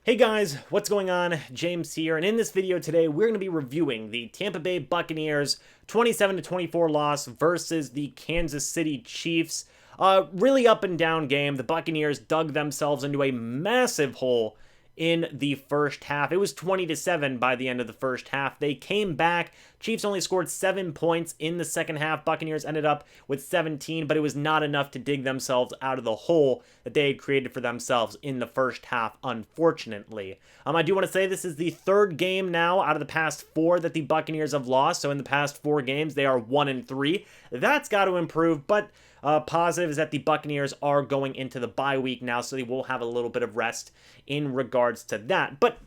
Hey guys, what's going on? James here, and in this video today, we're going to be reviewing the Tampa Bay Buccaneers 27-24 loss versus the Kansas City Chiefs. Really up and down game. The Buccaneers dug themselves into a massive hole in the first half. It was 20-7 by the end of the first half. They came back. Chiefs only scored 7 points in the second half. Buccaneers ended up with 17, but it was not enough to dig themselves out of the hole that they had created for themselves in the first half, unfortunately. I do want to say this is the third game now out of the past 4 that the Buccaneers have lost. So in the past 4 games, they are 1-3. That's got to improve, but positive is that the Buccaneers are going into the bye week now, so they will have a little bit of rest in regards to that. But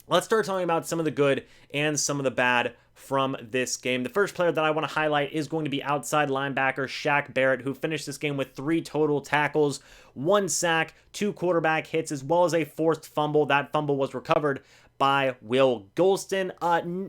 let's start talking about some of the good and some of the bad from this game. The first player that I want to highlight is going to be outside linebacker Shaq Barrett, who finished this game with 3 total tackles, 1 sack, 2 quarterback hits, as well as a forced fumble. That fumble was recovered by Will Golston.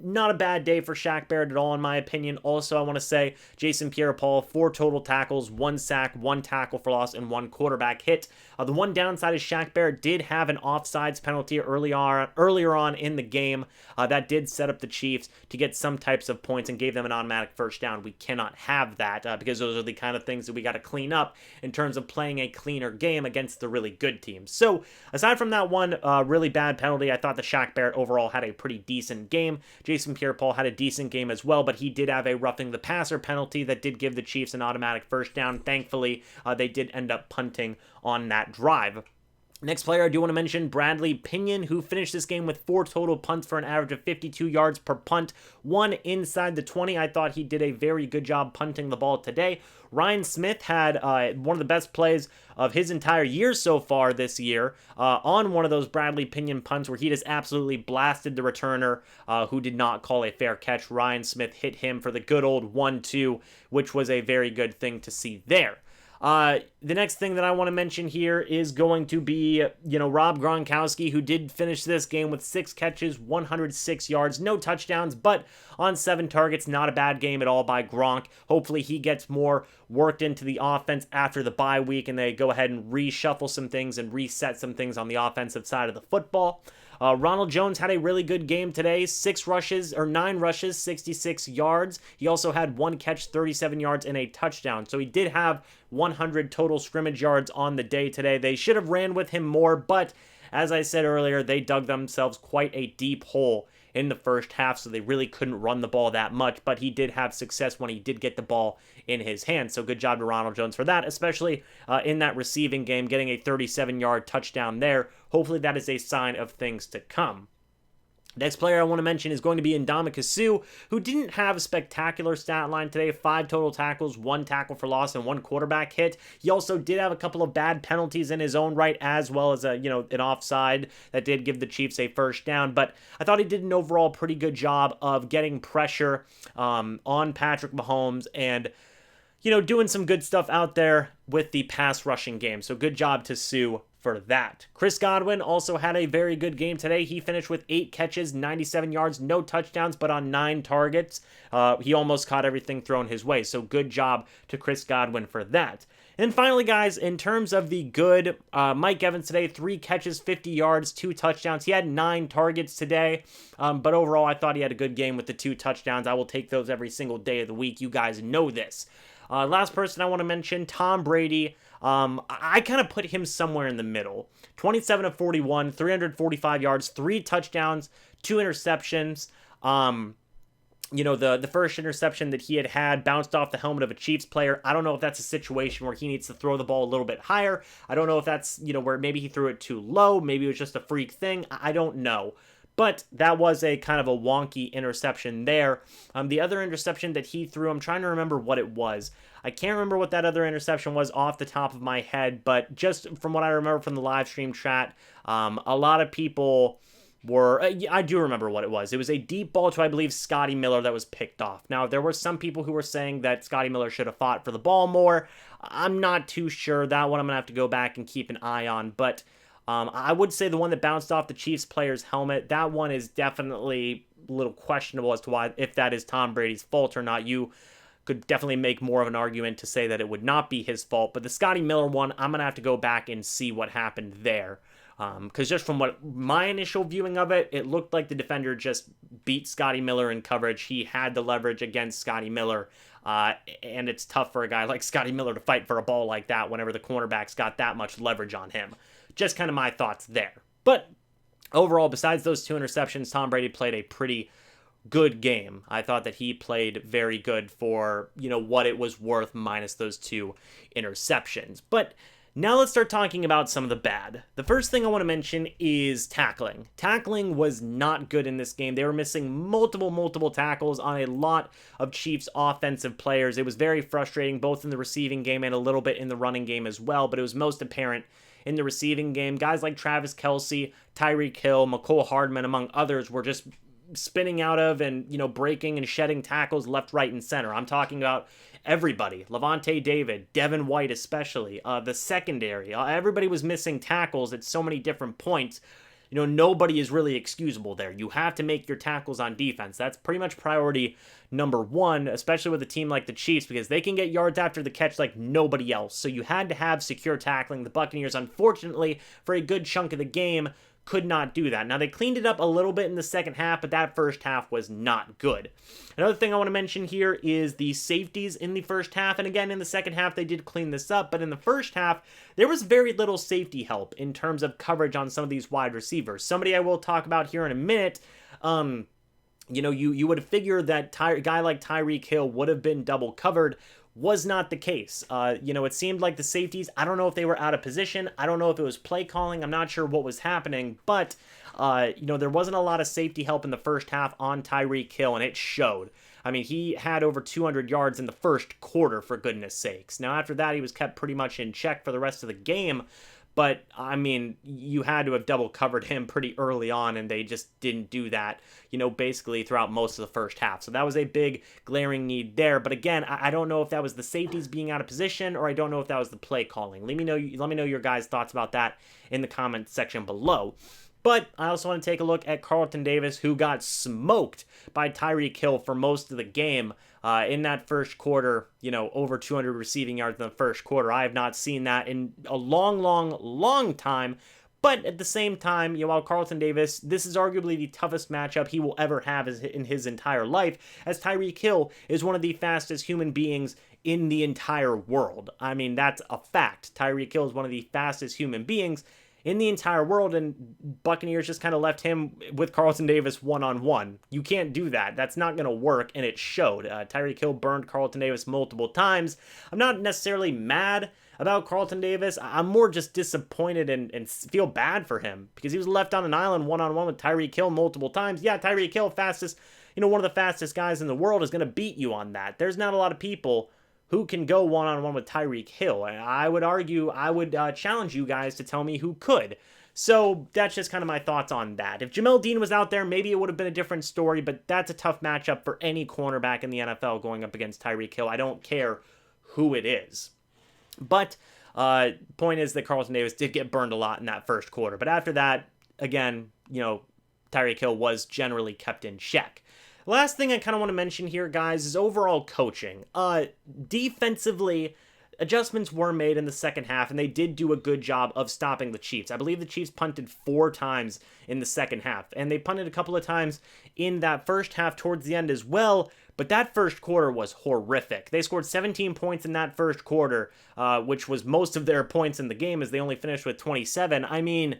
Not a bad day for Shaq Barrett at all, in my opinion. Also, I want to say Jason Pierre-Paul, 4 total tackles, 1 sack, 1 tackle for loss, and 1 quarterback hit. The one downside is Shaq Barrett did have an offsides penalty earlier on in the game. That did set up the Chiefs to get some types of points and gave them an automatic first down. We cannot have that because those are the kind of things that we got to clean up in terms of playing a cleaner game against the really good teams. So, aside from that one really bad penalty, I thought the Shaq Barrett overall had a pretty decent game. Jason Pierre-Paul had a decent game as well, but he did have a roughing the passer penalty that did give the Chiefs an automatic first down. Thankfully, they did end up punting on that drive. Next player I do want to mention, Bradley Pinion, who finished this game with 4 total punts for an average of 52 yards per punt, 1 inside the 20. I thought he did a very good job punting the ball today. Ryan Smith had one of the best plays of his entire year so far this year on one of those Bradley Pinion punts where he just absolutely blasted the returner who did not call a fair catch. Ryan Smith hit him for the good old 1-2, which was a very good thing to see there. The next thing that I want to mention here is going to be, Rob Gronkowski, who did finish this game with 6 catches, 106 yards, no touchdowns, but on 7 targets. Not a bad game at all by Gronk. Hopefully he gets more worked into the offense after the bye week and they go ahead and reshuffle some things and reset some things on the offensive side of the football. Ronald Jones had a really good game today. 9 rushes, 66 yards. He also had 1 catch, 37 yards, and a touchdown. So he did have 100 total scrimmage yards on the day today. They should have ran with him more, but as I said earlier, they dug themselves quite a deep hole in the first half, so they really couldn't run the ball that much, but he did have success when he did get the ball in his hands. So good job to Ronald Jones for that, especially in that receiving game, getting a 37-yard touchdown there. Hopefully that is a sign of things to come. Next player I want to mention is going to be Ndamukong Suh, who didn't have a spectacular stat line today. 5 total tackles, 1 tackle for loss, and 1 quarterback hit. He also did have a couple of bad penalties in his own right, as well as an offside that did give the Chiefs a first down. But I thought he did an overall pretty good job of getting pressure on Patrick Mahomes and doing some good stuff out there with the pass rushing game. So good job to Suh for that. Chris Godwin also had a very good game today. He finished with 8 catches, 97 yards, no touchdowns, but on 9 targets. He almost caught everything thrown his way. So good job to Chris Godwin for that. And finally, guys, in terms of the good, Mike Evans today, 3 catches, 50 yards, 2 touchdowns. He had 9 targets today, but overall, I thought he had a good game with the 2 touchdowns. I will take those every single day of the week. You guys know this. Last person I want to mention, Tom Brady. I kind of put him somewhere in the middle. 27 of 41, 345 yards, 3 touchdowns, 2 interceptions. The first interception that he had bounced off the helmet of a Chiefs player. I don't know if that's a situation where he needs to throw the ball a little bit higher. I don't know if that's, where maybe he threw it too low. Maybe it was just a freak thing. I don't know. But that was a kind of a wonky interception there. The other interception that he threw, I'm trying to remember what it was. I can't remember what that other interception was off the top of my head, but just from what I remember from the live stream chat, a lot of people were, I do remember what it was. It was a deep ball to, I believe, Scotty Miller that was picked off. Now, there were some people who were saying that Scotty Miller should have fought for the ball more. I'm not too sure. That one I'm going to have to go back and keep an eye on, but I would say the one that bounced off the Chiefs player's helmet, that one is definitely a little questionable as to why, if that is Tom Brady's fault or not. You could definitely make more of an argument to say that it would not be his fault. But the Scotty Miller one, I'm going to have to go back and see what happened there. Because just from what my initial viewing of it, it looked like the defender just beat Scotty Miller in coverage. He had the leverage against Scotty Miller, and it's tough for a guy like Scotty Miller to fight for a ball like that whenever the cornerback's got that much leverage on him. Just kind of my thoughts there. But overall, besides those 2 interceptions, Tom Brady played a pretty good game. I thought that he played very good for, what it was worth minus those 2 interceptions. But now let's start talking about some of the bad. The first thing I want to mention is tackling. Tackling was not good in this game. They were missing multiple tackles on a lot of Chiefs offensive players. It was very frustrating, both in the receiving game and a little bit in the running game as well, but it was most apparent in the receiving game. Guys like Travis Kelce, Tyreek Hill, McCoy Hardman, among others, were just spinning out of and, breaking and shedding tackles left, right, and center. I'm talking about everybody. Levante David, Devin White especially, the secondary. Everybody was missing tackles at so many different points. Nobody is really excusable there. You have to make your tackles on defense. That's pretty much priority number 1, especially with a team like the Chiefs, because they can get yards after the catch like nobody else. So you had to have secure tackling. The Buccaneers, unfortunately, for a good chunk of the game, could not do that. Now, they cleaned it up a little bit in the second half, but that first half was not good. Another thing I want to mention here is the safeties in the first half. And again, in the second half, they did clean this up. But in the first half, there was very little safety help in terms of coverage on some of these wide receivers. Somebody I will talk about here in a minute, you would figure that a guy like Tyreek Hill would have been double covered. Was not the case. It seemed like the safeties, I don't know if they were out of position. I don't know if it was play calling. I'm not sure what was happening, but, there wasn't a lot of safety help in the first half on Tyreek Hill, and it showed. I mean, he had over 200 yards in the first quarter, for goodness sakes. Now, after that, he was kept pretty much in check for the rest of the game. But, I mean, you had to have double covered him pretty early on, and they just didn't do that, basically throughout most of the first half. So that was a big glaring need there. But again, I don't know if that was the safeties being out of position, or I don't know if that was the play calling. Let me know your guys' thoughts about that in the comment section below. But I also want to take a look at Carlton Davis, who got smoked by Tyreek Hill for most of the game. In that first quarter, over 200 receiving yards in the first quarter. I have not seen that in a long time. But at the same time, while Carlton Davis, this is arguably the toughest matchup he will ever have in his entire life, as Tyreek Hill is one of the fastest human beings in the entire world. I mean, that's a fact. Tyreek Hill is one of the fastest human beings in the entire world, and Buccaneers just kind of left him with Carlton Davis one-on-one. You can't do that. That's not going to work, and it showed. Tyreek Hill burned Carlton Davis multiple times. I'm not necessarily mad about Carlton Davis. I'm more just disappointed and feel bad for him, because he was left on an island one-on-one with Tyreek Hill multiple times. Yeah, Tyreek Hill, fastest, one of the fastest guys in the world, is going to beat you on that. There's not a lot of people who can go one-on-one with Tyreek Hill. I would challenge you guys to tell me who could. So that's just kind of my thoughts on that. If Jamel Dean was out there, maybe it would have been a different story, but that's a tough matchup for any cornerback in the NFL going up against Tyreek Hill. I don't care who it is. But point is that Carlton Davis did get burned a lot in that first quarter. But after that, again, Tyreek Hill was generally kept in check. Last thing I kind of want to mention here, guys, is overall coaching. Defensively, adjustments were made in the second half, and they did do a good job of stopping the Chiefs. I believe the Chiefs punted 4 times in the second half, and they punted a couple of times in that first half towards the end as well, but that first quarter was horrific. They scored 17 points in that first quarter, which was most of their points in the game, as they only finished with 27. I mean,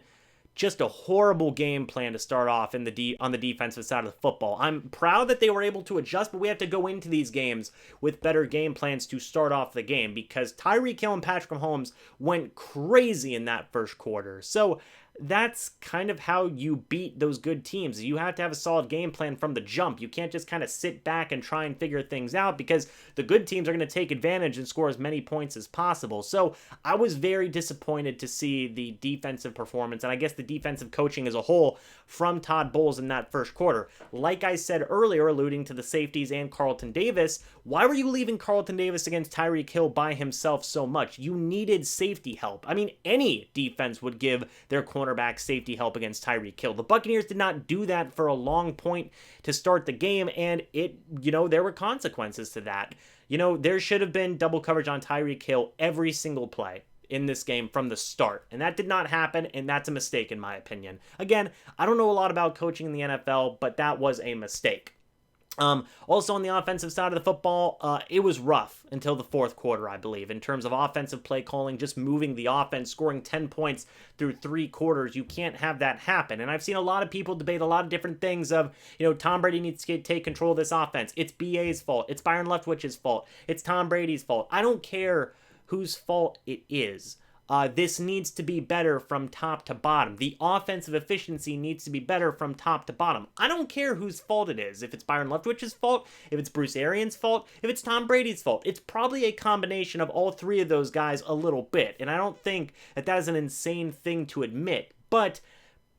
just a horrible game plan to start off on the defensive side of the football. I'm proud that they were able to adjust, but we have to go into these games with better game plans to start off the game, because Tyreek Hill and Patrick Mahomes went crazy in that first quarter. So that's kind of how you beat those good teams. You have to have a solid game plan from the jump. You can't just kind of sit back and try and figure things out, because the good teams are going to take advantage and score as many points as possible. So I was very disappointed to see the defensive performance, and I guess the defensive coaching as a whole, from Todd Bowles in that first quarter. Like I said earlier, alluding to the safeties and Carlton Davis, why were you leaving Carlton Davis against Tyreek Hill by himself so much? You needed safety help. I mean, any defense would give their cornerback safety help against Tyreek Hill. The Buccaneers did not do that for a long point to start the game, and there were consequences to that. There should have been double coverage on Tyreek Hill every single play. in this game from the start. And that did not happen, and that's a mistake in my opinion. Again, I don't know a lot about coaching in the NFL, but that was a mistake. Also on the offensive side of the football, it was rough until the fourth quarter, I believe, in terms of offensive play calling, just moving the offense, scoring 10 points through 3 quarters. You can't have that happen. And I've seen a lot of people debate a lot of different things of, Tom Brady needs to take control of this offense. It's BA's fault. It's Byron Leftwich's fault. It's Tom Brady's fault. I don't care whose fault it is. This needs to be better from top to bottom. The offensive efficiency needs to be better from top to bottom. I don't care whose fault it is. If it's Byron Leftwich's fault, if it's Bruce Arians' fault, if it's Tom Brady's fault. It's probably a combination of all 3 of those guys a little bit. And I don't think that is an insane thing to admit. But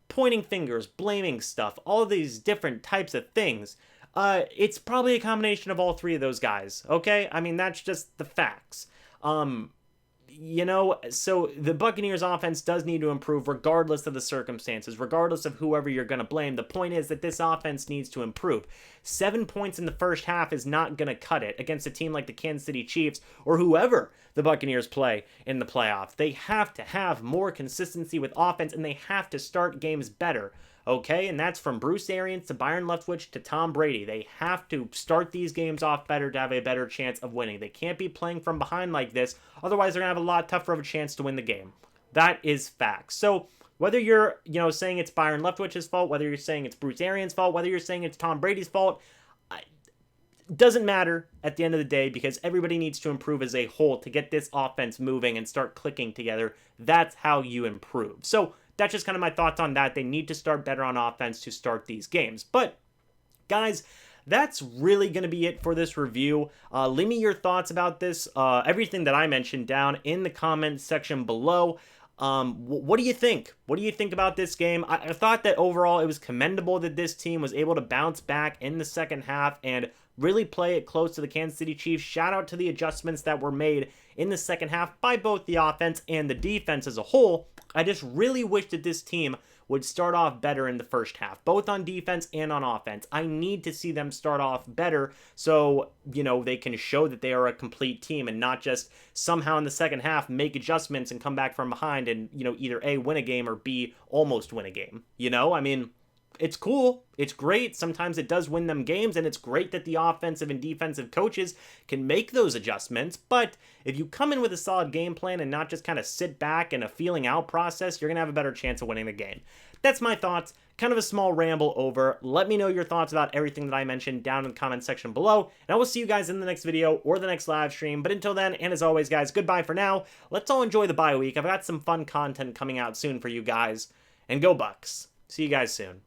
pointing fingers, blaming stuff, all these different types of things, it's probably a combination of all 3 of those guys. Okay? I mean, that's just the facts. So the Buccaneers offense does need to improve regardless of the circumstances, regardless of whoever you're going to blame. The point is that this offense needs to improve. 7 points in the first half is not going to cut it against a team like the Kansas City Chiefs or whoever the Buccaneers play in the playoffs. They have to have more consistency with offense, and they have to start games better. Okay, and that's from Bruce Arians to Byron Leftwich to Tom Brady. They have to start these games off better to have a better chance of winning. They can't be playing from behind like this. Otherwise, they're going to have a lot tougher of a chance to win the game. That is facts. So whether you're, saying it's Byron Leftwich's fault, whether you're saying it's Bruce Arians' fault, whether you're saying it's Tom Brady's fault, doesn't matter at the end of the day because everybody needs to improve as a whole to get this offense moving and start clicking together. That's how you improve. So that's just kind of my thoughts on that. They need to start better on offense to start these games. But, guys, that's really going to be it for this review. Leave me your thoughts about this, everything that I mentioned down in the comments section below. What do you think? What do you think about this game? I thought that overall it was commendable that this team was able to bounce back in the second half and really play it close to the Kansas City Chiefs. Shout out to the adjustments that were made in the second half by both the offense and the defense as a whole. I just really wish that this team would start off better in the first half, both on defense and on offense. I need to see them start off better so, they can show that they are a complete team and not just somehow in the second half make adjustments and come back from behind and, either A, win a game or B, almost win a game. I mean, it's cool. It's great. Sometimes it does win them games, and it's great that the offensive and defensive coaches can make those adjustments. But if you come in with a solid game plan and not just kind of sit back in a feeling out process, you're going to have a better chance of winning the game. That's my thoughts. Kind of a small ramble over. Let me know your thoughts about everything that I mentioned down in the comment section below. And I will see you guys in the next video or the next live stream. But until then, and as always, guys, goodbye for now. Let's all enjoy the bye week. I've got some fun content coming out soon for you guys. And go Bucs. See you guys soon.